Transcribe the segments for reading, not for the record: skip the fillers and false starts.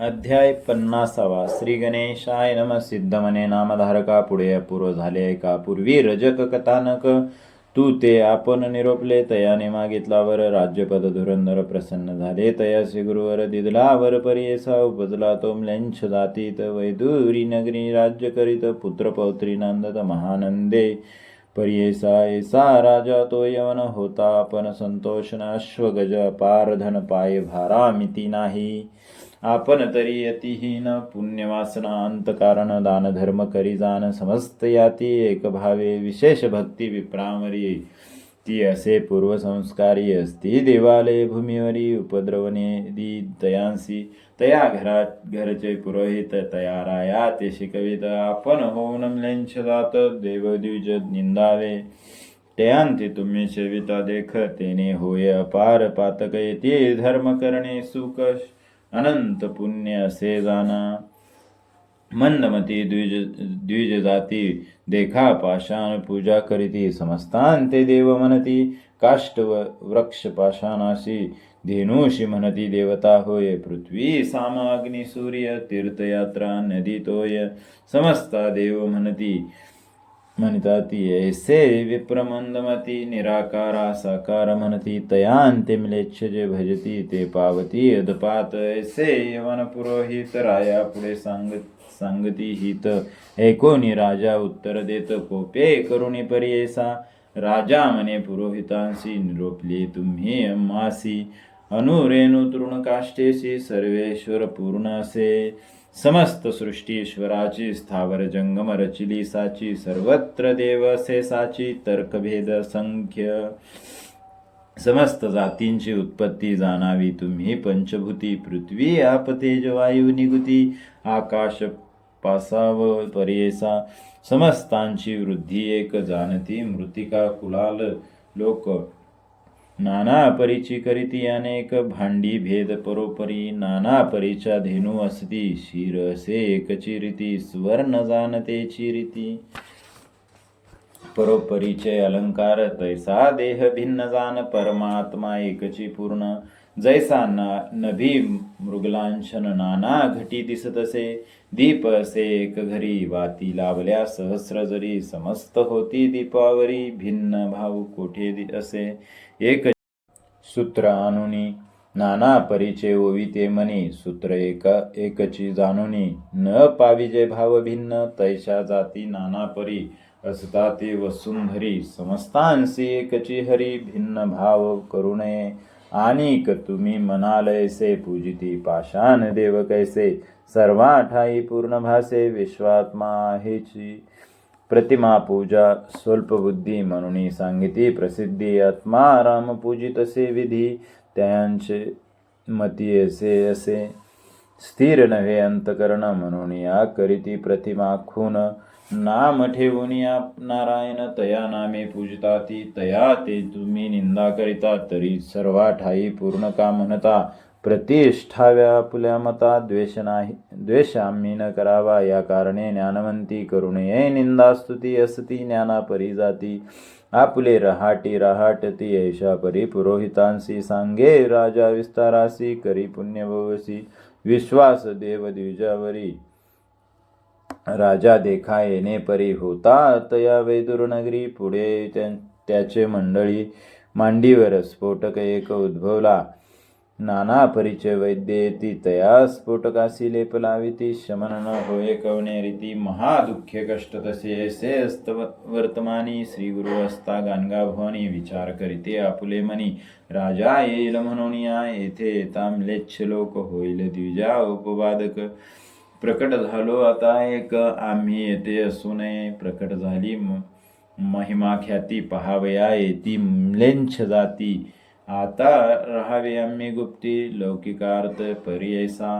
अध्याय 50. श्री गणेशाय नम. सिद्धमने नामधारका. पुढे अपूर्व झाले ऐका. पूर्वी रजक कथानक तू ते आपण निरोपले. तयाने मागितलावर राज्यपद धुरंधर प्रसन्न झाले. तयासी गुरुवर दिदलावर परियेसा उपजला तो म्लेंछ जातीत. वैदुरी नगरी राज्य करीत पुत्रपौत्री नंदत महानंदे. परियेसा ऐसा राजा तो यवन होता आपण संतोष न अश्वगज अपार धन पाय भारा मिती नाही. आपण तरी यतिहीन पुण्यवासना अंतकारण दान धर्म करी जाण समस्त याती एक भावे विशेष भक्ती विप्रामरी ती असे पूर्वसंस्कारी असती. देवालय भूमीवरी उपद्रवणे दी तयांसी तया घरचे पुरोहित तया राया ते शिकवित. आपण होऊन म्लेंछ जात देवद्विज निंदावे तयांती तुम्ही सेविता देख तेने होय अपार पातक येते. धर्म करणे सुख अनंत पुण्य असे जाना. मंदमती द्विज जाती देखा पाषाण पूजा करीती. समस्तांते देव म्हणती काष्ट वृक्ष पाषाणाशी धेनुषी म्हणती देवता होय. पृथ्वी साम अग्नी सूर्य तीर्थयात्रा नदी तोय. समस्ता देव म्हणताती ऐसे विप्रमंदमती निराकारा साकार म्हणती. तयांते म्लेच्छ जे भजती ते पावती अदपात. ऐसे यवन पुरोहित राया पुढे सांगती हित. ऐकोनी राजा उत्तर देत कोपे करुणी परियेसा. राजा म्हणे पुरोहितांशी निरोपली तुम्ही अम्मासी. अनुरेणु तृणकाष्ठेशी सर्वेश्वर पूर्ण असे. समस्त सृष्टी ईश्वराची स्थावर जंगम रचिली साची. सर्वत्र देव असे साची तर्कभेद संख्य. समस्त जातींची उत्पत्ती जाणावी तुम्ही पंचभूती. पृथ्वी आप तेज वायू निगुती आकाश पासाव परियेसा. समस्तांची वृद्धी एक जाणती मृतिका कुलाल लोक. नाना परीची करीती अनेक भांडी भेद परोपरी. नाना परीच्या धेनू असती शिर असे एकची रीती. सुवर्ण जाणतेची रीती परोपरीचे अलंकार. तैसा देह भिन्न जाण परमात्मा एकची पूर्ण. जैसा नभी मृगलांछन नाना घटी दिसतसे. दीप असे एक घरी वाती लावल्या सहस्र जरी. समस्त होती दीपावरी भिन्न भाव कोठे असे. एक सूत्र आणुनी नाना परीचे ओविते मनी. सूत्र एकची जाणुनी न पाविजे भाव भिन्न. तैशा जाती नाना परी असता ते वसुंधरी. समस्तांसी एकची हरी भिन्न भाव करू नये. आणिक तुम्ही म्हणाल ऐसे पूजिती पाषाण देव कैसे. सर्वा ठाई पूर्ण भासे विश्वात्मा आहेची. प्रतिमा पूजा स्वल्पबुद्धी म्हणून सांगिती प्रसिद्धी. आत्मा राम पूजितसे विधी त्यांचे मती असे. स्थिर नव्हे अंतकरण म्हणून या करीती प्रतिमा खून. नाम ठेवून या नारायण तया नामे पूजताती. तया ते तुम्ही निंदा करिता तरी सर्वा ठाई पूर्ण का म्हणता. प्रतिष्ठाव्या आपुल्या मता द्वेष आम्ही न करावा. या कारणे ज्ञानवंती करू नये निंदा स्तुती असती ज्ञाना परी जाती. आपुले रहाटती ऐशा परी पुरोहितांसी सांगे. राजा विस्तारासी करी पुण्य भवसी. विश्वास देव द्विजावरी राजा देखा येणे परी होता. तया वैदुर नगरी पुढे त्याचे मंडळी मांडीवर स्फोटक एक उद्भवला. नाना परिचय वैद्येती तया स्फोटकासी लेप लाविती. शमन न होय कवणे रीती महादुःख्य कष्ट तसे. ऐसे अस्त वर्तमानी श्रीगुरु असता गाणगा भवानी. विचार करीते आपुले मनी राजा येईल म्हणून या. येथे येता म्लेच्छ लोक होईल द्विजा उपवादक. प्रकट झालो आता एक आम्ही येथे असू नये. प्रकट झाली महिमा ख्याती पहावया येती म्लेच्छ जाती. आता राहावे आम्ही गुप्ती. लौकिकार्थ परियैसा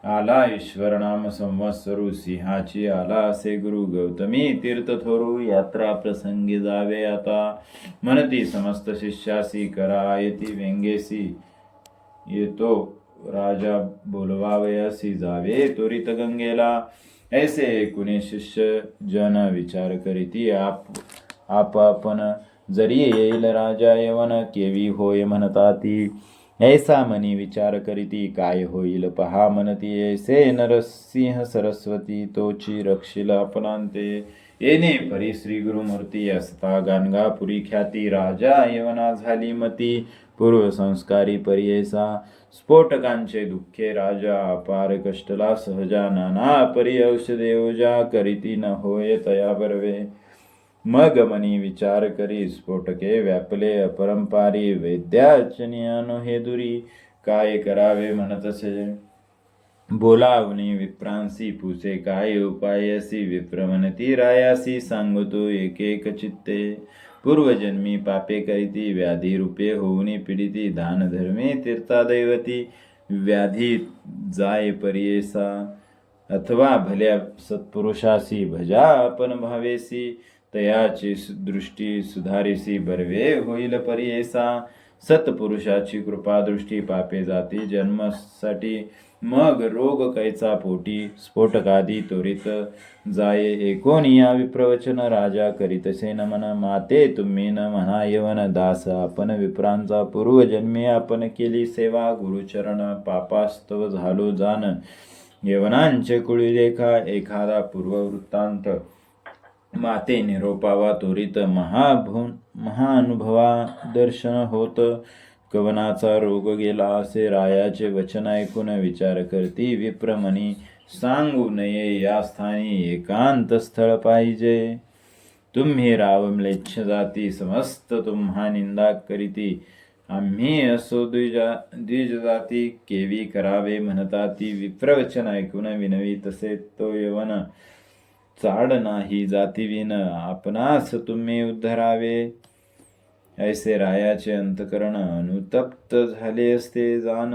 आला ईश्वर नाम संवत्सरू. सिंहाची आला असे गुरु गौतमी तीर्थ थोरू. यात्रा प्रसंगी जावे आता म्हणती समस्त शिष्यासी. करा येती व्यंगेसी येतो राजा बोलवावयासी. जावे त्वरित गंगेला. ऐसे कुणी शिष्य जन विचार करीती आपण जरी येईल राजा यवन. केवी होय म्हणता ती ऐसा मनी विचार करीती काय होईल पहा म्हणती ऐसे नरसिंह सरस्वती तोची रक्षिल आपणांते येणे परी श्री गुरुमूर्ती असता गाणगापुरी ख्याती राजा यवना झाली मती पूर्व संस्कारी परियेसा स्फोटकांचे दुःखे राजा अपार कष्टला सहजा नाना परी औषधे ओजा करीती न होय तया बरवे मग मनी विचार करी स्फोटके व्यापले अपरंपारी वैद्याचनियानो हे दुरी काय करावे म्हणतसे बोलावणी विप्रांसी पुसे काय उपायसी विप्र म्हणती रायासी सांगतो एक एक चित्ते पूर्वजन्मी पापे करीती व्याधी रूपे होऊनी पीडिती दान धर्मे तीर्था दैवती व्याधी जाय परियेसा अथवा भल्या सत्पुरुषासी भजा आपण भावेसी तयाची दृष्टी सुधारिसी बर्वे होईल परियेसा सत्पुरुषाची कृपा दृष्टी पापे जाती जन्मासाठी मग रोग कैचा पोटी स्फोटकादी त्वरित जाय एकोनिया विप्रवचन राजा करीतसे नमन माते तुम्ही न म्हणा यवन दास आपण विप्रांचा पूर्वजन्मी आपण केली सेवा गुरुचरण पापास्तव झालो जाण यवनांचे कुळीलेखा एखादा पूर्ववृत्तांत माते निरोपावा त्वरित महानुभवा दर्शन होत कवनाचा रोग गेला असे रायाचे वचन ऐकून विचार करती विप्रमणी सांगू नये या स्थानी एकांत स्थळ पाहिजे तुम्ही रावम्लेच्छ जाती समस्त तुम्हा निंदा करीती आम्ही असो द्विज जाती केवी करावे म्हणता ती विप्रवचन ऐकून विनवी तसे तो यवन चाड नाही जातीविन आपणास तुम्ही उद्धरावे ऐसे रायाचे अंतकरण अनुतप्त झाले असते जाण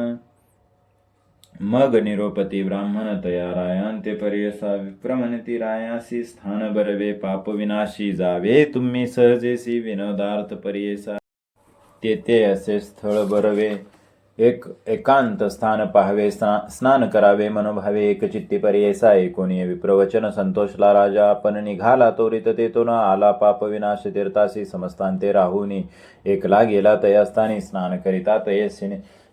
मग निरोपती ब्राह्मण तया रायांते पर्यसा विप्रमणती रायासी स्थान बरवे पाप विनाशी जावे तुम्ही सहजेसी विनोदार्थ पर्यसा तेथे असे स्थळ बरवे एकांत स्थान पाहावे स्नान करावे मनोभावे एकचित्ती पर्यसा एकोणीय विप्रवचन संतोषला राजा आपण निघाला त्वरित तेथून आला पाप विनाश तीर्थासी समस्तांते राहुनी एकला गेला तयास्थानी स्नान करिता तये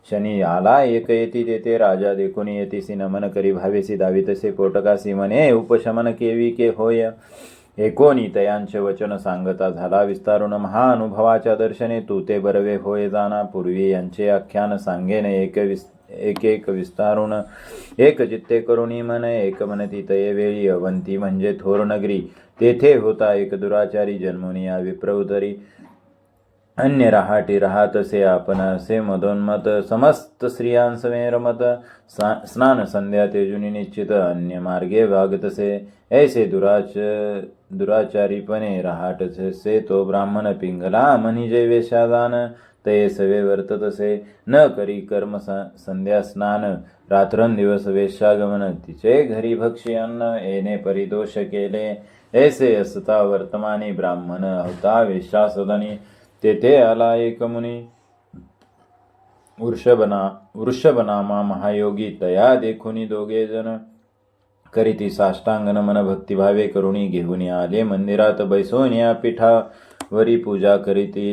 शनी आला एक येती तेथे राजा देखून येतीसी नमन करी भावेसी दावितसे कोटकासी म्हणे उपशमन केवी के होय एकोणी तयांचे वचन सांगता झाला विस्तारून महाअनुभवाच्या दर्शने तू ते बरवे होय जाना पूर्वी यांचे आख्यान सांगेन एक एक विस्तारून एक चित्ते करुणी मन एक मनती तये वेळी अवंती म्हणजे थोर नगरी तेथे होता एक दुराचारी जन्मुनिया विप्रउतरी अन्य राहाटी राहतसे आपण असे मदोन्मत समस्त स्त्रियांसमे रमत स्नान संध्या तेजुनी निश्चित अन्य मार्गे वागतसे ऐसे दुराचारीपणे राहतसे तो ब्राह्मण पिंगला मनिजय वेशादान तये सवे वर्ततसे न करी कर्म संध्या स्नान रात्रंदिवस वेशागमन तिचे घरी भक्षी अन्न येणे परिदोष केले ऐसे असता वर्तमानी ब्राह्मण होता वेशासदनी तेथे आला एक मुनी वृषभनामा महायोगी तया देखुनी दोघे जण करीती साष्टांग नमन भक्तिभावे करुणी घेऊन आले मंदिरात बैसोन या पीठावरी पूजा करीती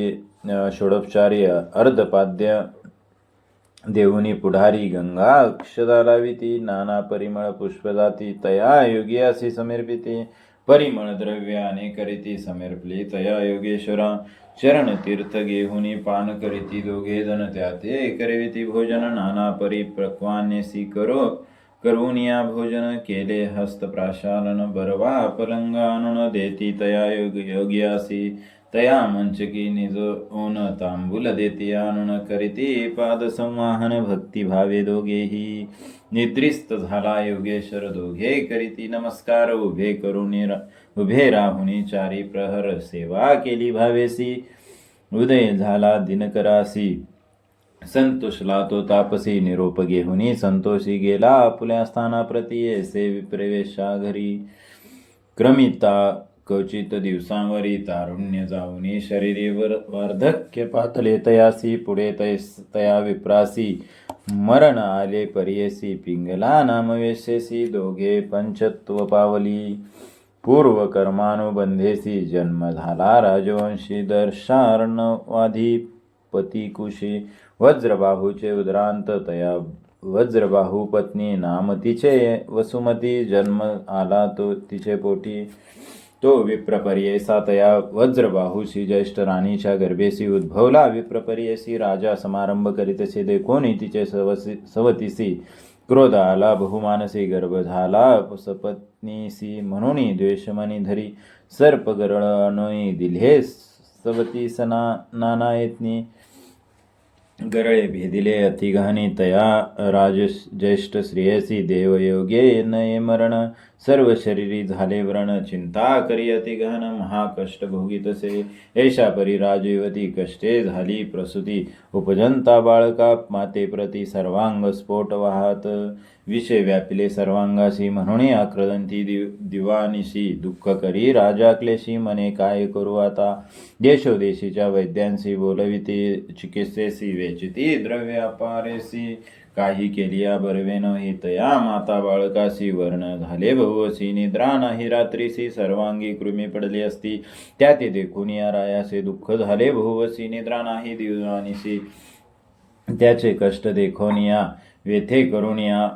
षोडोपचारी अर्धपाद्य देऊनी पुढारी गंगा अक्षदा लाविती नाना परिमळ पुष्प जाती तया योगी असे समर्पिते परिमळ द्रव्याने करीती समर्पली तया योगेश्वरा चरण तीर्थ घेऊनी पान करीती दोघे जण त्याते करविती भोजन नाना परिप्रक्वानेसी करून या भोजन केले हस्त प्राशालन बरवा पलंग आणून देती तया योग्यासी तया मंचकी निज ओन तांबूल देती आणून करीती पाद संवाहन भक्तिभावे दोघेही निद्रिस्त झाला योगेश्वर दोघे करीती नमस्कार उभे राहुनी चारी प्रहर सेवा केली भावेसी उदय झाला दिनकरासी संतोषला तो तापसी निरोप घेऊनी संतोषी गेला आपुल्या स्थानाप्रती ऐसे विप्रवेशा घरी क्रमिता क्वचित दिवसांवरी तारुण्य जाऊनी शरीरेवर वार्धक्य पातले तयासी पुढे तया विप्रासी मरण आले पर्येसी पिंगला नामवेशेसी दोघे पंचत्व पावली पूर्व कर्मानुबंधेसी जन्म झाला राजवंशी दर्शार्णवाधी पती कुशी वज्रबाहूचे उदरांत तया वज्रबाहू पत्नी नाम तिचे वसुमती जन्म आला तो तिचे पोटी तो विप्रपर्येसा तया वज्रबाहूशी ज्येष्ठ राणीच्या गर्भेसी उद्भवला विप्रपर्येसी राजा समारंभ करीतसे देखोनी तिचे सवतीसी क्रोध आला बहुमानसी गर्भ झाला सपत्नीसी म्हणून द्वेषमनी धरी सर्प गरळनोई दिले सवतीस नाना येतनी गरळे भेदिले अतिगहनी तया राज ज्येष्ठ श्रेयसी देवयोगे नये मरण सर्व शरीरी झाले व्रण चिंता करी अतिगहन महाकष्ट भोगीतसे ऐशा परी राजयुवती कष्टे झाली प्रसूती उपजंता बाळका माते प्रती सर्वांग स्फोट वाहत विषय व्यापिले सर्वांगाशी म्हणून आक्रदंती दिवानिशी दुःख करी राजा क्लेशी मने काय करू आता देशोदेशीच्या वैद्यांशी बोलविती चिकित्सेसी वेचिती द्रव्य अपारेसी काही केलिया बरवेन हि तया माता बाळकाशी वर्ण झाले बहुवसी निद्रा नाही रात्रीसी सर्वांगी कृमी पडली असती त्याती देखून या रायासे दुःख झाले बहुवसी निद्रा नाही दिवानिसी त्याचे कष्ट देखून या व्यथे करून या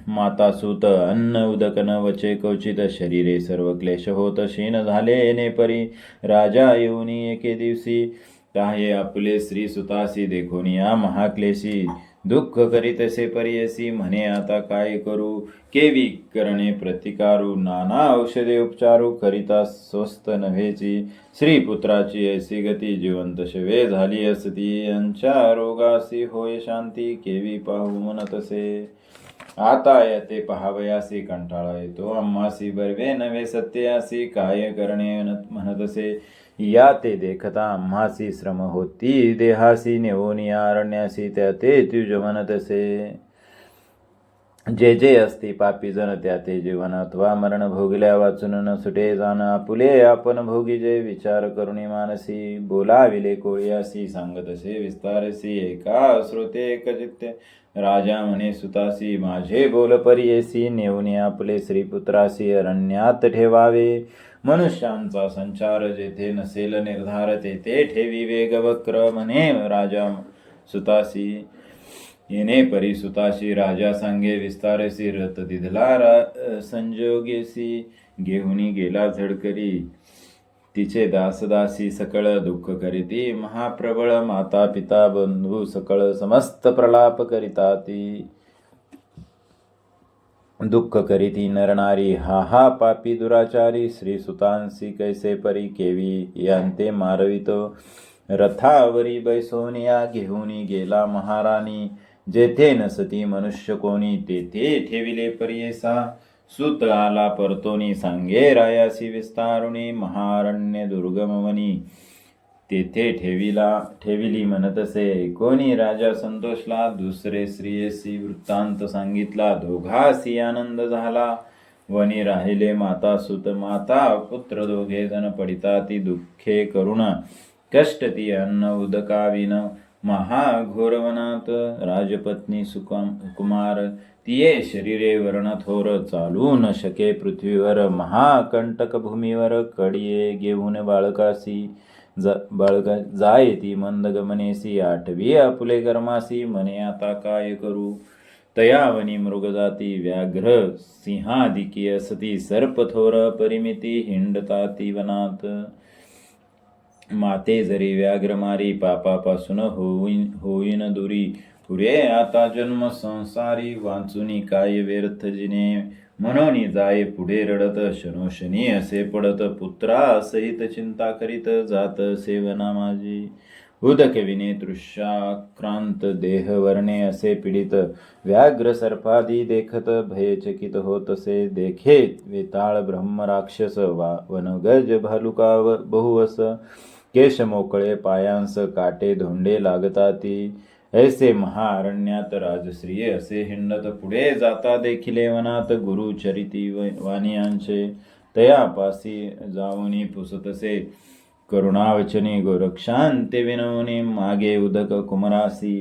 माता सूत अन्न उदक न वचे कवचित शरीरे सर्व क्लेश होत क्षीण झाले येणे परी राजा येऊनी एके दिवशी ताहे आपले श्री सुतासी देखून या महाक्लेशी दुःख करीतसे परियसी म्हणे आता काय करू केवी करणे प्रतिकारू नाना औषधे उपचारू करिता स्वस्त नव्हेची श्रीपुत्राची ऐसी गती जिवंत शवे झाली असती यांच्या रोगासी होय शांती केवी पाहू म्हणतसे आता येते पहावयासी कंटाळा येतो आम्हासी बरवे नवे सत्यासी काय करणे म्हणतसे या ते देखता आम्हासी श्रम होती देहासी नेवोनी अरण्यासी त्या ते तुझ म्हणतसे जे जे असती पापी जन त्या ते जीवन अथवा मरण भोगल्या वाचून न सुटे जाण आपुले आपण भोगी जे विचार करुणी मानसी बोलाविले कोळ्यासी सांगतसे विस्तारसी एका श्रोते एकचित्ते राजा म्हणे सुतासी माझे बोल परियेसी नेऊन आपले श्रीपुत्रासी अरण्यात ठेवावे मनुष्यांचा संचार जेथे नसेल निर्धार तेथे ठेवी वेगवक्र म्हणे राजा सुतासी येणे परी सुताशी राजा सांगे विस्तारसी रथ दिधला संजोगेसी घेऊनी गेला झडकरी तिचे दासदासी सकळ दुःख करीती महाप्रबळ माता पिता बंधू सकळ समस्त प्रलाप करिता ती दुःख करीती नरनारी हा हा पापी दुराचारी श्री सुतांसी कैसे परी केवी यांते मारवितो रथावरी बैसोनिया घेऊनी गेला महाराणी जेथे नसती मनुष्य कोणी तेथे ठेविले परियेसा सुत आला परतोनी सांगे रायासी विस्तारुणी महारण्य दुर्गमवनी तेथे ठेविली म्हणतसे कोणी राजा संतोषला दुसरे श्रीयसी वृत्तांत सांगितला दोघासी आनंद झाला वनी राहिले माता सुत माता पुत्र दोघे जण पडिता ती दुःखे करुण कष्ट ती अन्न उदकाविन महाघोरवनात राजपत्नी कुमार तिये शरीरे वर्ण थोर चालू न शके पृथ्वीवर महाकंटक भूमीवर कडिये घेऊन बाळकासी बाळका जाय ती मंद गमनेसी आठवी आपुले कर्मासी मने आता काय करू तयावनी मृगजाती व्याघ्र सिंहादिकी असती सर्पथोर परिमिती हिंडताती वनात माते जरी व्याघ्र मारी पापापासून होईन दुरी पुरे आता जन्म संसारी वाचुनी काय व्यर्थ जिने म्हणून जाय पुढे रडत शनोशनी असे पडत पुत्रा सहित चिंता करीत जात सेवना माझी उदक विने तृष्याक्रांत देह वर्णे असे पीडित व्याघ्र सर्पादी देखत भयचकित होतसे देखे वेताळ ब्रह्म राक्षस वनगज भालुका बहुवस केश मोकळे पायांस काटे धोंडे लागताती ऐसे महाअरण्यात राजश्री असे हिंडत पुढे जाता देखिले वनात गुरुचरिती वाणियांचे तयापासी जाऊनी पुसतसे करुणावचनी गोरक्षांते विनवनी मागे उदक कुमरासी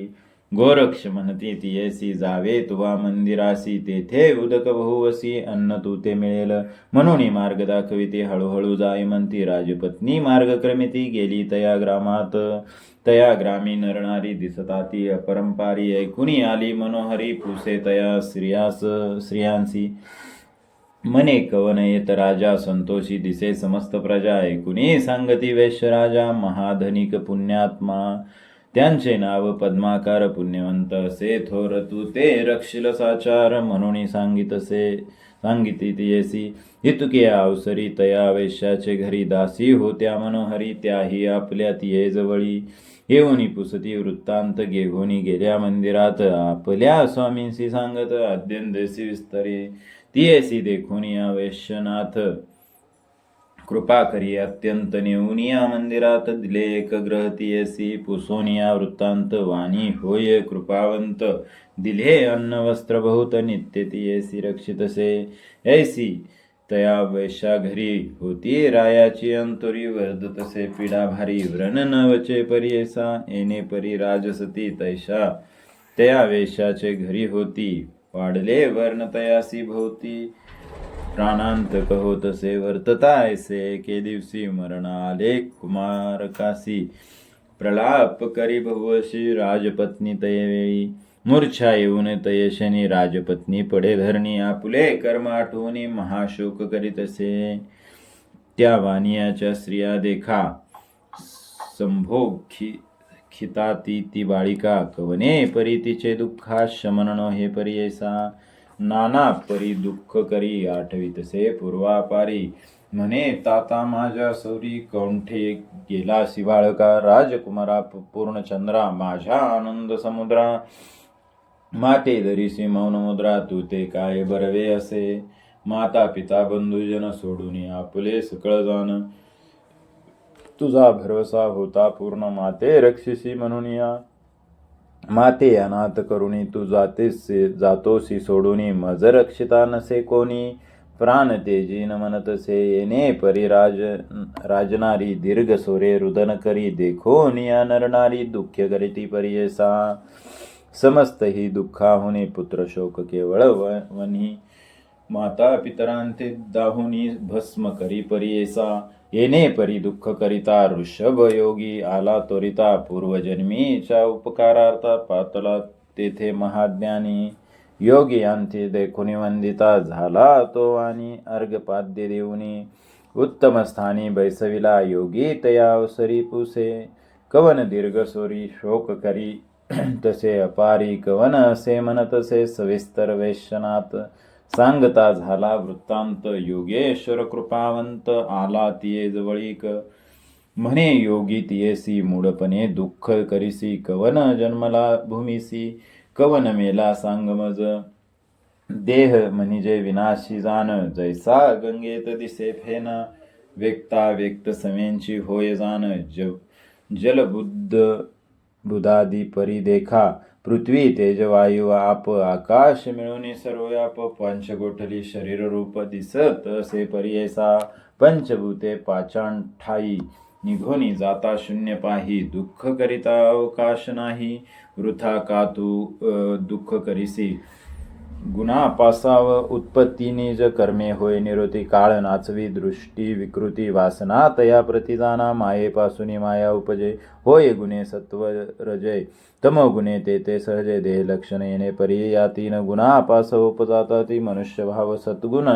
गोरक्ष म्हणती तियसी जावे तुवा मंदिरासी, तेथे उदक बहुवसी अन्न तू ते मिळेल. म्हणून मार्ग दाखविती हळूहळू जाई म्हणती, राजपत्नी मार्ग क्रमिती गेली तया ग्रामात. तया ग्रामी नरनारी दिसताती अपरंपारी, ऐकुनी आली मनोहरी पुसे तया स्त्रियांसी. मने कवन येत राजा संतोषी दिसे समस्त प्रजा, ऐकुनी सांगती वैश्य राजा महाधनिक पुण्यात्मा. त्यांचे नाव पद्माकार पुण्यवंत असे, थोर तू ते रक्षिल साचार म्हणून सांगिती तियसी. इतके अवसरी तया वैश्याचे घरी दासी होत्या मनोहरी, त्याही आपल्या तिये जवळी. येऊनी पुसती वृत्तांत घेऊनी गेल्या मंदिरात, आपल्या स्वामींशी सांगत अद्यंदेसी विस्तरी. तियेसी देखून या वैश्यनाथ कृपा करी अत्यंत नेऊनिया मंदिरात, दिले एक ग्रह तियेसी पुसोनिया वृत्तांत वाणी होय कृपावंत. दिले अन्न वस्त्र बहुत नित्य तियेसी रक्षितसे, ऐसी तया वैश्या घरी होती रायाची अंतुरी. वर्धतसे पीडा भारी व्रण न वचे परियेसा, येणे परी राजसती तैशा तया वैश्याचे घरी होती. वाढले वर्ण तयासी भोवती, प्राणांत कहो तसे वर्तता ऐसे. के दिवशी मरण आले कुमारकासी, प्रलाप करी बहुवशी राजपत्नी तयवेळी. मूर्छा येऊन तयशनी राजपत्नी पडे धरणी, आपुले कर्म आठवणी महाशोक करीतसे. त्या वानियाच्या स्त्रिया देखा संभोग खिताती ती बाळिका, कवने परी तिचे दुःखा शमन न हे परियेसा. नाना परी दुःख करी आठवितसे पूर्वापारी, म्हणे ताता माझ्या सौरी कौंठे गेला बाळका. राजकुमारा पूर्णचंद्रा माझ्या आनंद समुद्रा, माते धरीसी मौन मुद्रा तू ते काय बरवे असे. माता पिता बंधुजन सोडून आपले सकळ जाण, तुझा भरवसा होता पूर्ण माते रक्षिसी म्हणून या. माते अनाथ करुणी तू जातोसी सोडूनी, मज रक्षिता नसे कोणी. प्राण तेजी न म्हणतसे येणे परी राजनारी, दीर्घ सोरे रुदन करी देखोन या नरनारी. दुःख्य करीती परियेसा, समस्त ही दुःखाहुनी पुत्र शोक केवळ वनी. माता पितरांते दाहुनी भस्म करी परियेसा, येणे परी दुःख करिता ऋषभ योगी आला त्वरिता. पूर्वजन्मीच्या उपकारार्था पातला तेथे महाज्ञानी, योगी अंती देखुनी वंदिता झाला तो आणि. अर्घपाद्य देऊनी उत्तम स्थानी बैसविला, योगी तया अवसरी पुसे. कवन दीर्घ सोरी शोक करी तसे अपारी, कवन असे म्हणतसे सविस्तर वैश्यनाथ. सांगता झाला वृत्तांत योगेश्वर कृपावंत, आला तिये जवळीक. म्हणे योगी तियेसी मूढपणे दुःख करीसी, कवन जन्मला भूमीसी कवन मेला सांग मज. देह म्हणजे विनाशी जाण, जैसा गंगेत दिसे फेन. व्यक्ता व्यक्त समेंची होय जाण, बुधादी परी देखा. पृथ्वी तेज वायू आप, आकाश मिळून सर्वव्याप. पंचगोठली शरीर रूप दिसत असे परियेसा. पंचभूते पाचान ठाई, निघोनी जाता शून्य पाही. दुःख करिता अवकाश नाही, वृथा का तू दुःख करीसी. गुणापासाव उत्पत्ती निज कर्मे होय निरोती. काळ नाचवी दृष्टी विकृती, वासना तया प्रतिजाना. मायेपासून माया उपजे, होय गुणे सत्व रजय. तमोगुणे ते सहजे, देह लक्षण येणे परी. या तीन गुणापास उपजाता ती मनुष्य भाव. सद्गुण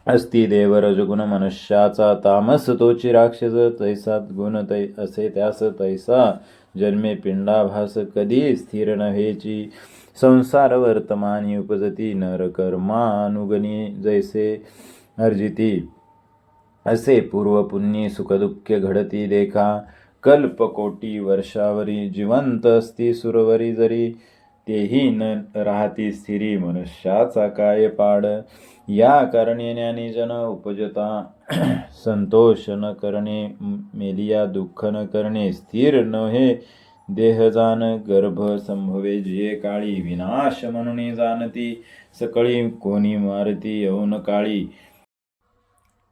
अस्ति देव रजगुण मनुष्याचा, तामस तोची राक्षस. तैसा गुण असे त्यास तैसा जन्मे पिंडाभास. कधी स्थिर नव्हेची संसार वर्तमानी उपजती. नर कर्मानुगणी जैसे अर्जिती, असे पूर्व पुण्य सुखदुःख घडती देखा. कल्पकोटी वर्षावरी जिवंत असती सुरवरी जरी, तेही न राहती स्थिरी मनुष्याचा काय पाड. या कारणे ज्ञानीजन उपजता संतोष न करणे, मेलिया दुःख न करणे. स्थिर नव्हे देह जाण, गर्भ संभवे जिये काळी. विनाश म्हणून जाणती सकळी, कोणी मारती येऊन काळी.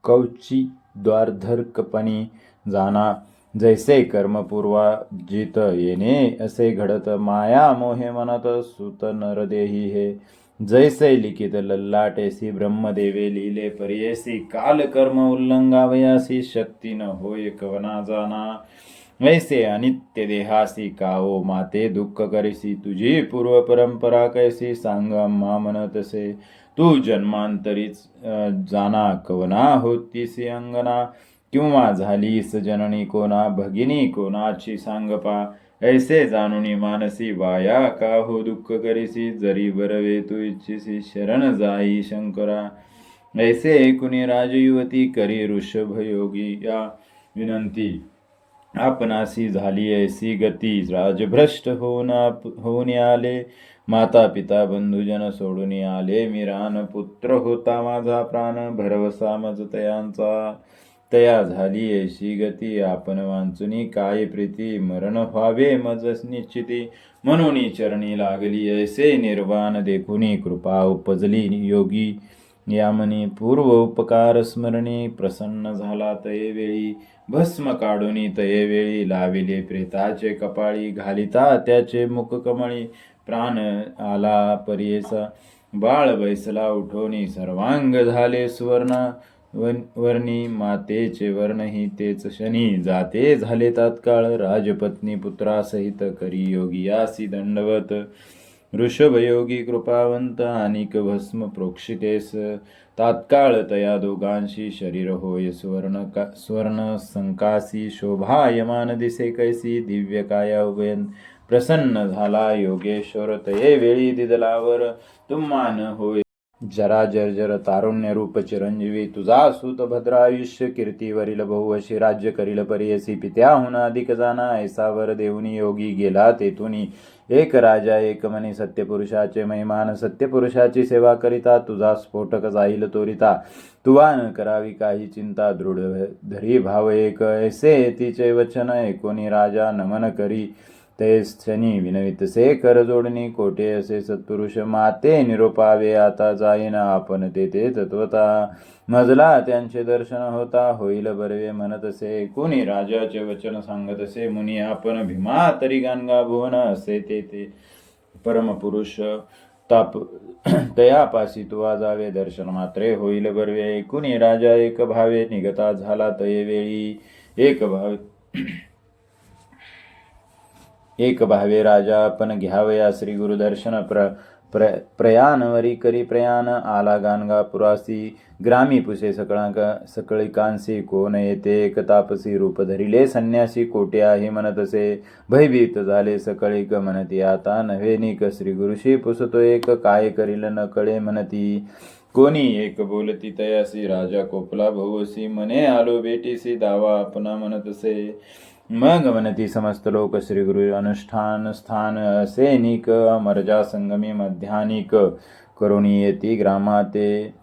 कवची द्वारधर्कपणी जाणा, जैसे कर्मपूर्वाजित येणे असे घडत माया मोहे म्हणत सुत नरदेही हे. जैसे लिखित लल्लाटेसी ब्रह्मदेवे लिहिले परियेसी काल कर्म उल्लंघावयासी शक्ती न होय कवना जाना. ऐसे अनित्य देहासी काओ माते दुःख करीसी तुझी पूर्व परंपरा कैसी सांग आम्हा म्हणतसे. तू जन्मांतरीच जाना कवना होतीसी अंगना किंवा झालीस जननी कोणा भगिनी कोणाची सांगपा. ऐसे जाणुनी मानसी वाया का हो दुःख करीसी जरी बरवे तू इच्छिसी शरण जाई शंकरा. ऐसे ऐकुनी राजयुवती करी ऋषभ योगी या विनंती. आपणासी झाली ऐसी गती राजभ्रष्ट होऊन आले. माता पिता बंधुजन सोडून आले मी रान. पुत्र होता माझा प्राण भरवसा मज तयांचा. तया झाली ऐशी गती आपण वांचुनी काय प्रीती. मरण व्हावे मज निश्चिती म्हणून चरणी लागली ऐसे. निर्वाण देखुनी कृपा उपजली योगी यामनी. पूर्व उपकार स्मरणी प्रसन्न झाला तये वेळी. भस्म काढुनी तये वेळी लाविले प्रेताचे कपाळी. घालिता त्याचे मुख कमळी प्राण आला परियेसा. बाळ बैसला उठोनी सर्वांग झाले सुवर्ण वर्णी. मातेचे वर्णही तेच शनी जाते झाले तात्काळ. राजपत्नी पुत्रासहित करी योगियासी दंडवत. ऋषभयोगी कृपावंत अनिक भस्म प्रोक्षितेस. तात्काळ तया दोघांशी शरीर होय स्वर्ण संकासी. शोभायमान दिसे कैसी दिव्य काया उभयन. प्रसन्न झाला योगेश्वर तये वेळी दिदलावर. तुम्मान होय जरा जर्जर तारुण्य रूप चिरंजीवी. तुझा सुत भद्रायुष्य कीर्तीवरील बहुवशी. राज्य करील परियसी पित्याहून अधिक जाना. ऐसा वर देऊनी योगी गेला तेथुनी. एक राजा एक मनी सत्यपुरुषाचे महिमान. सत्यपुरुषाची सेवा करिता तुझा स्फोटक जाईल तोरिता. तुवा न करावी काही चिंता दृढ धरी भाव एक. ऐसे तिचे वचन ऐकोनी राजा नमन करी. ते क्षणी विनवितसे कर जोडणी कोठे असे सत्पुरुष. माते निरोपावे आता जाईन आपण तेथे तत्वता. मजला त्यांचे दर्शन होता होईल बरवे म्हणतसे. कोणी राजाचे वचन सांगतसे मुनी आपण. भीमा तरी गाणगा भुवन असे ते परमपुरुष. ताप तयापासी तुवा जावे दर्शन मात्रे होईल बरवे. ऐकुनी राजा एक भावे निघता झाला तये वेळी. एक भावे राजा आपण घ्यावया श्री गुरुदर्शन. प्रयाणवरी करी प्रयाण आला गाणगापुरासी. ग्रामी पुसे सकळिकांसी कोण येते. एक तापसी रूप धरिले संन्यासी कोटे आहे म्हणतसे. भयभीत झाले सकळिक म्हणती आता नव्हे निक. श्री गुरुशी पुसतो एक काय करील न कळे म्हणती. कोणी एक बोलती तयासी राजा कोपला बहुसी. मने आलो बेटीसी दावा आपणा म्हणतसे. मग म्हणती समस्त लोक श्रीगुरु अनुष्ठान स्थान असे निक. मर्जा संगमी मध्यानिक करुणी येती ग्रामाते.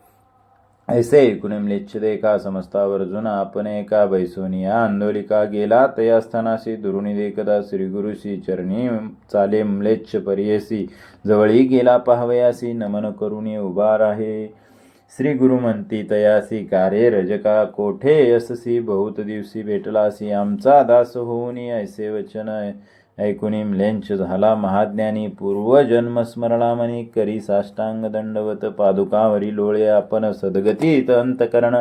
ऐसे ऐकून म्लेच्छ देखा समस्तावर जुना. आपण एका बैसोनिया आंदोलिका गेला तया स्थानासी. दुरुणी देखता श्रीगुरुशी चरणी चाले म्लेच्छ परियसी. जवळी गेला पाहवयासी नमन करुणी उभा राहे. श्री गुरु म्हणती तयासी कार्य रजका कोठे अससी. बहुत दिवसी भेटलासी आमचा दास होऊनी. ऐसे वचन ऐकुनी म्लेंच झाला महाज्ञानी. पूर्वजन्म स्मरणा मनी करी साष्टांग दंडवत. पादुकावरी लोळे आपण सद्गतीत अंतकरण.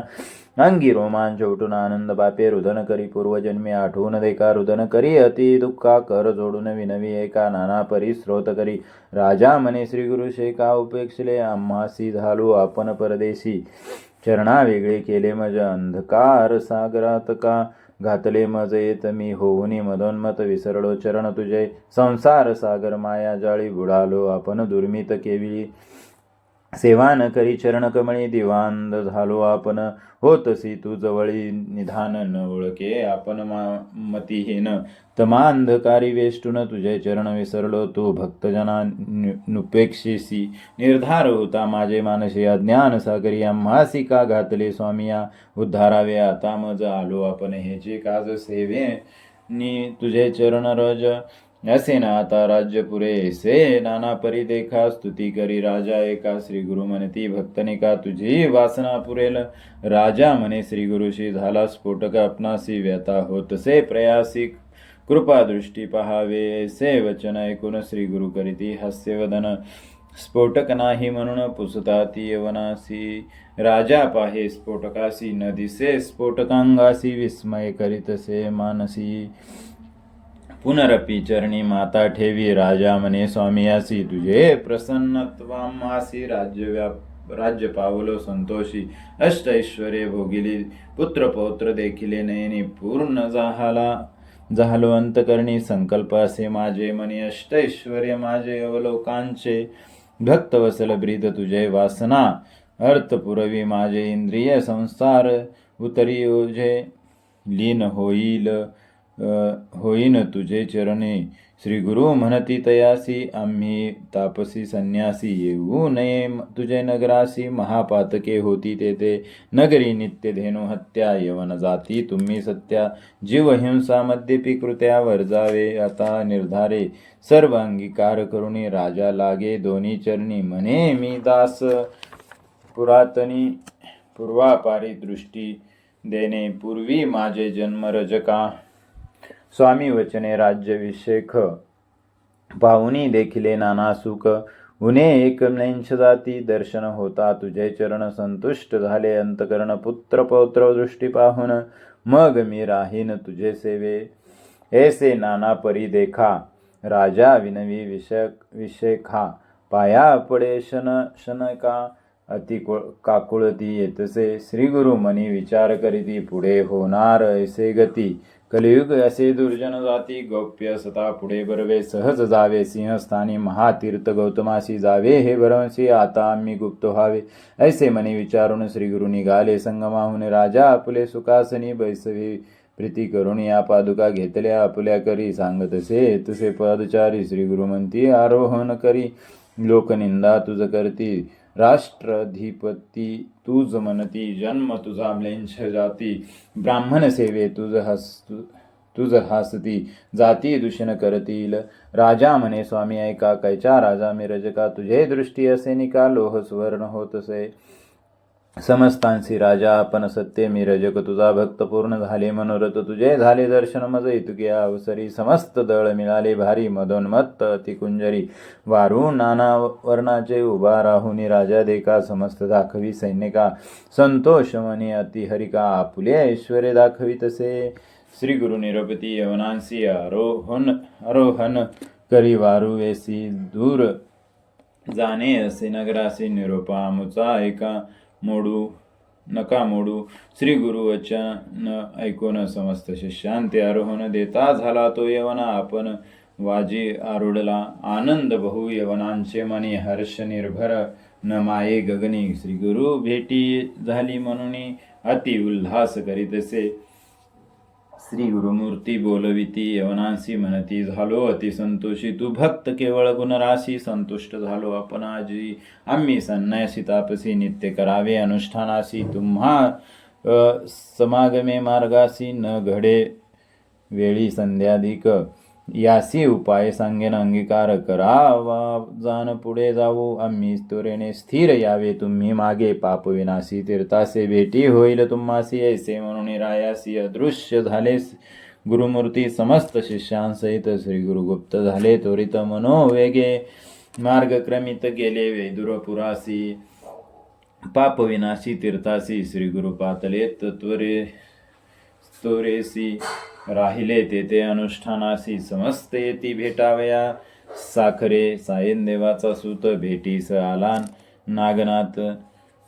अंगी रोमांच उठून आनंद बापे रुदन करी. पूर्वजन्मी आठवून देखा रुदन करी. अति दुःखा कर जोडून विनवी एका. नाना परी स्रोत करी. राजा म्हणे श्री गुरु शेका उपेक्षले. आम्हासी झालो आपण परदेशी. चरणा वेगळे केले मज अंधकार सागरात का. घातले मज येत मी होऊनी मदोन्मत. विसरलो चरण तुझे संसार सागर माया जाळी. बुडालो आपण दुर्मित केविळी. सेवा न करी चरण कमळी. दिवांध झालो आपण होतसी तू जवळी. निधान न ओळखे आपण मतिहीन. तमांधकारी वेष्टून तुझे चरण विसरलो. तू भक्तजना नुपेक्षेसी. निर्धार होता माझे मानसी. अज्ञान सागरी आम्हासी का घातले स्वामिया. उद्धारावे आता मज आलो आपण हेचे काज. सेवे तुझे चरण रज असे ना आता राज्य पुरेसे नाना परी देखा स्तुती करी राजा एका श्री गुरु म्हणती भक्तने का तुझी वासना पुरेल राजा म्हणे श्री गुरुशी झाला स्फोटक आपणासी व्यथा होतसे प्रयासी कृपा दृष्टी पहावे से वचन ऐकून श्री गुरु करीती हास्यवदन स्फोटक नाही म्हणून पुसताती यवनासी राजा पाहे स्फोटकासी न दिसे स्फोटकांगासी विस्मय करीतसे मानसी पुनरपी चरणी माता ठेवी राजा म्हणे स्वामियासी तुझे प्रसन्नत्वामासी राज्य पावलो संतोषी अष्ट ऐश्वर्ये भोगिली पुत्र पौत्र देखिले नयनी पूर्ण झालो अंतकरणी संकल्प असे माझे मनी अष्ट ऐश्वर्य माझे अवलोकांचे भक्त वसल ब्रीद तुझे वासना अर्थ पुरवी माझे इंद्रिय संसार उतरी ओझे लीन होईन तुझे चरणे श्री गुरु म्हणती तयासी आम्ही तापसी संन्यासी येऊ नये तुझे नगरासी महापातके होती तेथे नगरी नित्य धेनु हत्या यवन जाती तुम्ही सत्या जीव हिंसा मद्यपी कृत्यावर जावे आता निर्धारे सर्व अंगीकार करुणी राजा लागे दोन्ही चरणी म्हणे मी दास पुरातनी पूर्वापारी दृष्टी देणे पूर्वी माझे जन्म रजका स्वामी वचने राज्याभिषेक पाहुनी देखिले नाना सुख उने एक नैंश जाती दर्शन होता तुझे चरण संतुष्ट झाले अंतकरण पुत्र पौत्र दृष्टी पाहून मग मी राहीन तुझे सेवे ऐसे नाना परी देखा राजा विनवी विषेखा पाया पडे शनका अति काकुळती येतसे श्री गुरु मनी विचार करीती पुढे होणार ऐसे गती कलियुग असे दुर्जन जाती गौप्य सता पुढे बरवे सहज जावे सिंहस्थानी महातीर्थ गौतमाशी जावे हे भरवशी आता आम्ही गुप्त व्हावे ऐसे मनी विचारून श्री गुरु निघाले संगमाहून राजा आपुले सुखासनी बैसवी प्रीती करून या पादुका घेतल्या आपुल्या करी सांगतसे तसे पदचारी श्री गुरु म्हणती आरोहण करी लोकनिंदा तुझ करती राष्ट्राधिपती तुझ म्हणती जन्म तुझा म्लेंछ जाती ब्राह्मण सेवे तुझ हासती जाती दूषण करतील राजा म्हणे स्वामी ऐका कैचा राजा मी रजका तुझे दृष्टी असे निका लोह सुवर्ण होतसे समस्तांसी राजा आपण सत्य मी रजक तुझा भक्त पूर्ण झाले मनोरथ तुझे झाले दर्शन मज इतके अवसरी समस्त दळ मिळाले भारी मदोन्मत्त अतिकुंजरी वारू नाना वर्णाचे उभा राहुनी राजा देखा समस्त दाखवी सैनिका संतोष मनी अतिहरिका आपुले ऐश्वर्य दाखवी तसे श्री गुरु निरपती यवनांसी आरोहन करी वारू वेसी दूर जाणे असे नगरासी निरोपा मुचा एका नका मोडू श्री गुरु वचन ऐकून समस्त शिष्यांते आरोहण देता झाला तो यवना आपण वाजी आरुडला आनंद बहु यवनांचे मनी हर्ष निर्भर न माये गगनी श्री गुरु भेटी झाली म्हणून अति उल्हास करीतसे श्री गुरुमूर्ती बोलविती यवनांसी म्हणती झालो अति संतोषी तू भक्त केवळ गुणराशी संतुष्ट झालो आपण आजी आम्ही संन्यासी तापसी नित्य करावे अनुष्ठानासी तुम्हा समागमे मार्गासी न घडे वेळी संध्याधिक यासी उपाय सांगेन अंगीकार करावा जाण पुढे जाऊ आम्ही स्तोरेने स्थिर यावे तुम्ही मागे पाप विनाशी तीर्थासे भेटी होईल तुम्हासी ऐसे म्हणून रायासी अदृश्य झाले गुरुमूर्ती समस्त शिष्यांसहित श्री गुरुगुप्त झाले त्वरित मनोवेगे मार्गक्रमित गेले वेदुरपुरासी पाप विनाशी तीर्थासी श्री गुरु पातले तोरेसी राहिले तेथे अनुष्ठानासी समस्त येती भेटावया साखरे सायन देवाचा सूत भेटीस आला नागनाथ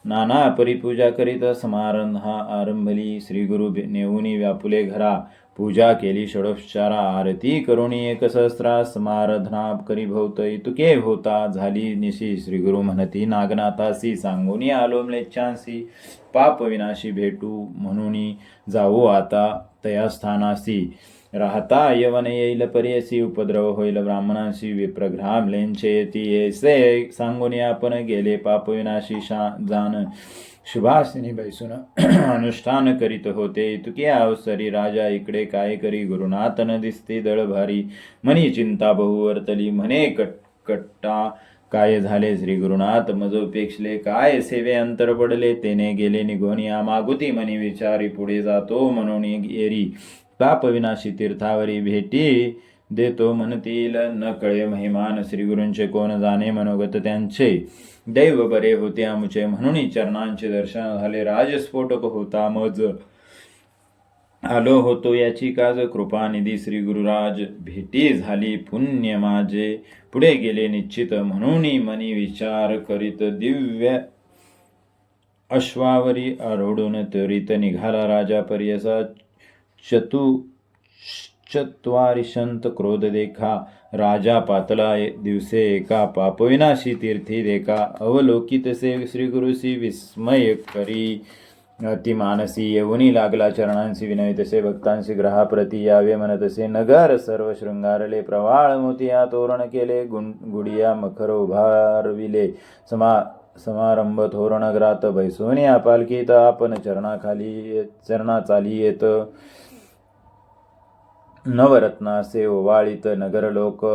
नाना परिपूजा करीत समारंभ आरंभली श्री गुरु नेऊनी व्यापुले घरा पूजा केली षडोपचारा आरती करुणी एक सहस्रा समाराधना करी भोवत इतुके होता झाली निशी श्री गुरु म्हणती नागनाथासी सांगूनी आलो म्लेच्छांसी पाप विनाशी भेटू म्हणून जाऊ आता तया स्थानासी राहता यवन येईल परेसी उपद्रव होईल ब्राह्मणांशी विप्रघ्रामलेंचे येती ऐसे सांगून आपण गेले पापविनाशी जान शुभासिनी बैसून अनुष्ठान करीत होते इतके अवसरी राजा इकडे काय करी गुरुनाथ न दिसते दळ भारी मनी चिंता बहुवर्तली म्हणे कट्टा काय झाले श्री गुरुनाथ मजोपेक्षले काय सेवे अंतर पडले तेने गेले निघून या मागुती मनी विचारी पुढे जातो म्हणून एरी पाप विनाशी तीर्थावरी भेटी देतो म्हणतील न कळे महिमान श्री गुरूंचे कोण जाणे मनोगत त्यांचे दैव बरे होते आमुचे म्हणून चरणांचे दर्शन झाले राजस्फोटक होता मज आलो होतो याची काज कृपानिधी श्री गुरुराज भेटी झाली पुण्य माझे पुढे गेले निश्चित म्हणून मनी विचार करीत दिव्य अश्वावरी आरोढून त्वरित निघाला राजा पर्यसा चत्वारिशंत क्रोध देखा राजा पातला दिवसे एका पापविनाशी तीर्थी देखा अवलोकित से श्री गुरुसी विस्मय करी ती मानसी येऊनी लागला चरणांशी विनय तसे भक्तांशी ग्रहाप्रती यावे म्हणतसे नगर सर्व शृंगारले प्रवाळ मोतिया तोरण केले गुडिया मखर उभारविले समारंभ तोरण ग्रात बैसोनिया पालखीत आपण चरणा चाली येत नवरत्नासे ओवाळीत नगर लोक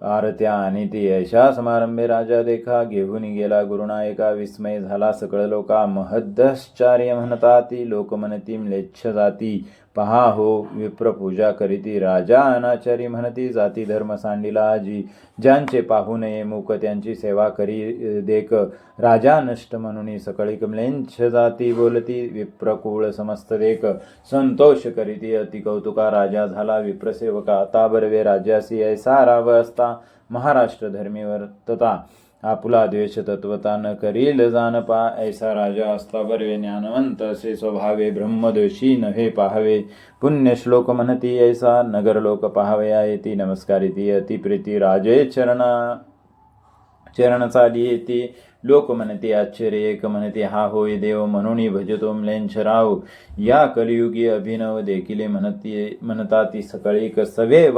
आरत्या आणि ती ऐशा समारंभे राजा देखा घेऊन गेला गुरुनायका विस्मय झाला सकळ लोका महदश्चार्य म्हणता ती लोक म्हणती म्लेच्छ जाती पहा हो विप्र पूजा करीती राजा अनाचारी म्हणती जाती धर्म सांडिला आजी ज्यांचे पाहू नये मूक त्यांची सेवा करी देक राजा नष्ट म्हणून सकळी म्लेच्छ जाती बोलती विप्रकुळ समस्त देक संतोष करीती अति कौतुका राजा झाला विप्रसेवका आता बरवे राज्यासी ऐसा राव असता महाराष्ट्र धर्मी वर्तता आपुला द्वेष तत्वता न करील जानपा ऐसा राजा असता बर्वे ज्ञानवंत असे स्वभावे ब्रह्मदोषी नव्हे पाहावे पुण्य श्लोक म्हणती ऐसा नगर लोक पाहावे येती नमस्कारिती अति प्रीती राजे चरण चाली येती लोक म्हणते आश्चर्य एक म्हणते हा होय देव म्हणून भजतो म्लेंछराव या कलियुगी अभिनव देखील म्हणता ती सकळी सवे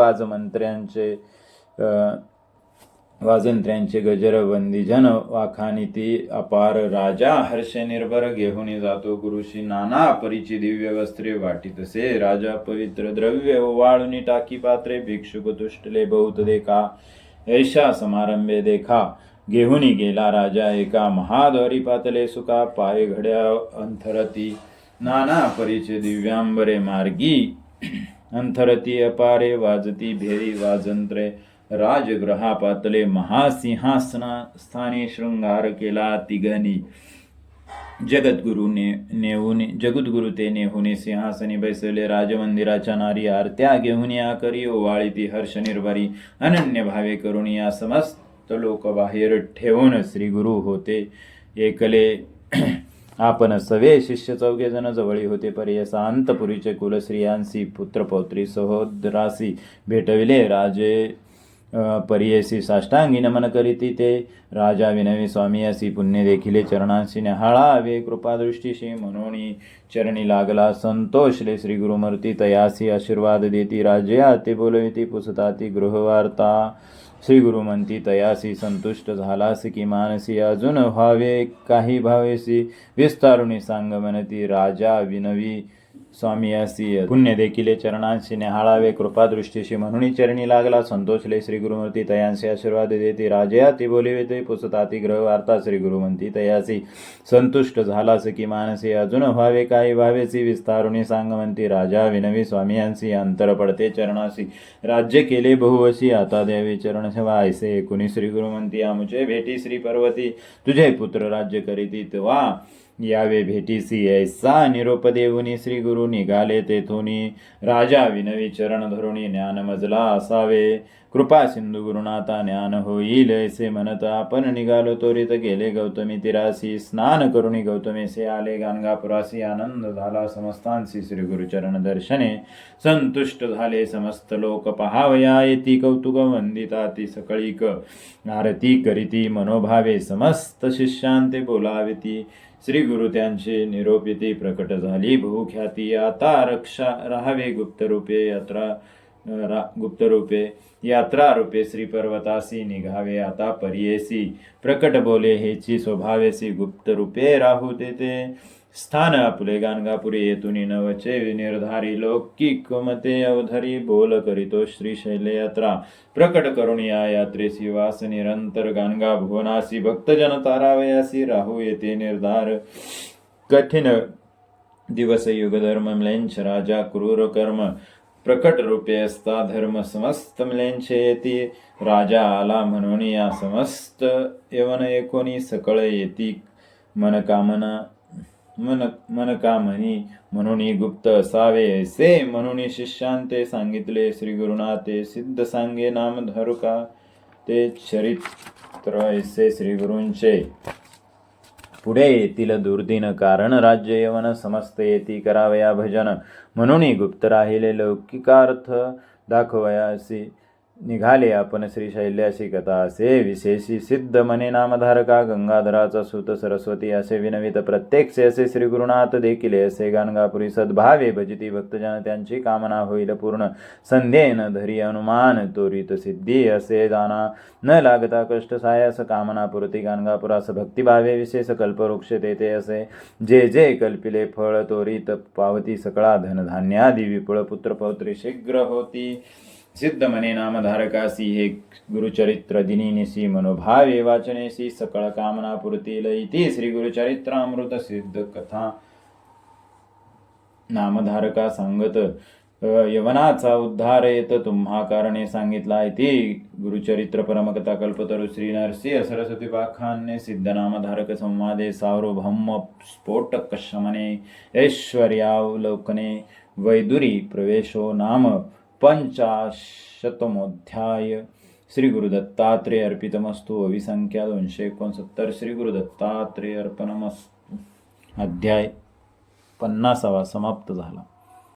वाजंत्र्यांचे गजरबंदी जन वाखानी ती अपार राजा हर्ष निर्भर घेऊन जातो गुरुशी नाना परीची दिव्य वस्त्रे वाटीतसे राजा पवित्र द्रव्य वाळुनी टाकी पात्रे भिक्षुक तुष्टले बहुत देखा ऐशा समारंभे देखा घेऊनी गेला राजा एका महाद्वारी पातले सुका पाय घड्या अंथरती नाना परीचे दिव्यांबरे मार्गी अंथरती अपारे वाजती भेरी वाजंत्रे राजगृहा पातले महासिंहासना स्थानी शृंगार केला तिघनी जगद्गुरु ते नेहुनी सिंहासनी बैसले राजमंदिराच्या नारी आरत्या घेऊन या करी ओवाळी ती हर्ष निर्भरी अनन्य भावे करून या समस्त लोक बाहेर ठेवून श्री गुरु होते एकले आपण सवे शिष्य 4 जण जवळी होते पर्यसा अंतपुरीचे कुलश्रियांसी पुत्रपौत्री सहोदरासी भेटविले राजे परियसी साष्टांगी नमन करीती ते राजा विनवी स्वामी असी पुण्य देखिले चरणांशी न्याहाळावे कृपादृष्टीशी म्हणून चरणी लागला संतोषले श्री गुरुमूर्ती तयासी आशीर्वाद देती राजया ते बोलविती पुसताती गृहवार्ता श्री गुरु म्हणती तयासी संतुष्ट झालास की मानसी अजून व्हावे काही भावेसी विस्तारुणी सांग म्हणती राजा विनवी स्वामी असी पुण्य देखिले चरणांशी न्याहाळावे कृपादृष्टीशी म्हणून चरणी लागला संतोषले श्री गुरुमूर्ती तयांसी आशीर्वाद देती राजया ती बोलिविते पुसताती ग्रह वार्ता श्री गुरुमंती तयासी संतुष्ट झालास की मानसी अजून व्हावे काही भावेसी विस्तारुणी सांग म्हणती राजा विनवी स्वामियांसी अंतर पडते चरणाशी राज्य केले बहुवशी आता द्यावे चरण सेवा ऐसे कुणी श्री गुरुमंती आमुचे भेटी श्री पर्वती तुझे पुत्र राज्य करीती तेव्हा यावे भेटीसी ऐसा निरोप देऊनी श्री गुरु निघाले तेथुनी राजा विनवी चरण धरुणी ज्ञान मजला असावे कृपा सिंधू गुरुनाथा ज्ञान होईल ऐसे म्हणत आपण निघालो त्वरित गेले गौतमी तिरासी स्नान करुणी गौतमीसे आले गाणगापुरासी आनंद झाला समस्तांसी श्री गुरुचरण दर्शने संतुष्ट झाले समस्त लोक पहावया येती कौतुक वंदिता ती सकळीक आरती करीती मनोभावे समस्त शिष्यांते बोलाविती श्री गुरु त्यांची निरोपिती प्रकट झाली बहुख्याती आता रक्षा राहावे गुप्तरूपे यात्रा रूपे श्री पर्वतासी निघावे आता परियेसी प्रकट बोले हेची स्वभावेसी गुप्त रूपे राहू देते स्थान आपुले गाणगापुरी येतून नवचे निर्धारी लौकिक मते अवधरी बोल करीतो श्रीशैल यात्रा प्रकट करून या यात्रेसी वास निरंतर गाणगा भुवनासी भक्तजन तारावयासी राहू येते निर्धार कठीण दिवस युग धर्म म्लेंछ राजा क्रूर कर्म प्रकट रूपे असता धर्म समस्त म्लेंछ येती राजा आला म्हणून या समस्त यवन एकोणी सकळ येती मनकामनी म्हणून गुप्त असावे ऐसे म्हणून शिष्यांते सांगितले श्री गुरुनाथे सिद्ध सांगे नाम धरुका ते चरित्र ऐसे श्री गुरूंचे पुढे येतील दुर्दिन कारण राज्य यवन समस्त येती करावया भजन म्हणून गुप्त राहिले लौकिकार्थ दाखवयासी निघाले आपण श्रीशैल्याशी कथा असे विशेषी सिद्ध मने नामधारका गंगाधराचा सुत सरस्वती असे विनवित प्रत्यक्ष असे श्री गुरुनाथ देखील असे गाणगापुरी सद्भावे भजिती भक्तजन त्यांची कामना होईल पूर्ण संध्येन धरी अनुमान त्वरित सिद्धी असे जाना न लागता कष्ट सायास कामना पुरती गाणगापुरास भक्तिभावे विशेष कल्पवृक्ष तेथे असे जे जे कल्पिले फळ त्वरित पावती सकळा धनधान्यादी विपुळ पुत्र पौत्री शीघ्र होती सिद्ध मने नामधारकासी हे गुरुचरित्र दिनीनिसी मनोभावे वाचनेसी सकळ कामना पुरतील इति श्री गुरुचरित्रामृत सिद्ध कथा नामधारका सांगत यवनाचा उद्धार येत तुम्हा कारणे सांगितला इति गुरुचरित्र परमकथा कल्पतरु श्री नरसिंह सरस्वती पाखान्य सिद्ध नामधारक संवादे सार्वभौम स्फोटक शमने ऐश्वर्यावलोकने वैदुरी प्रवेशो नाम 50मोध्याय श्री गुरुदत्तात्रेय अर्पितमस्तु अविसंख्या 269 श्री गुरुदत्तात्रेय अर्पणमस्तु अध्याय 50 समाप्त झाला.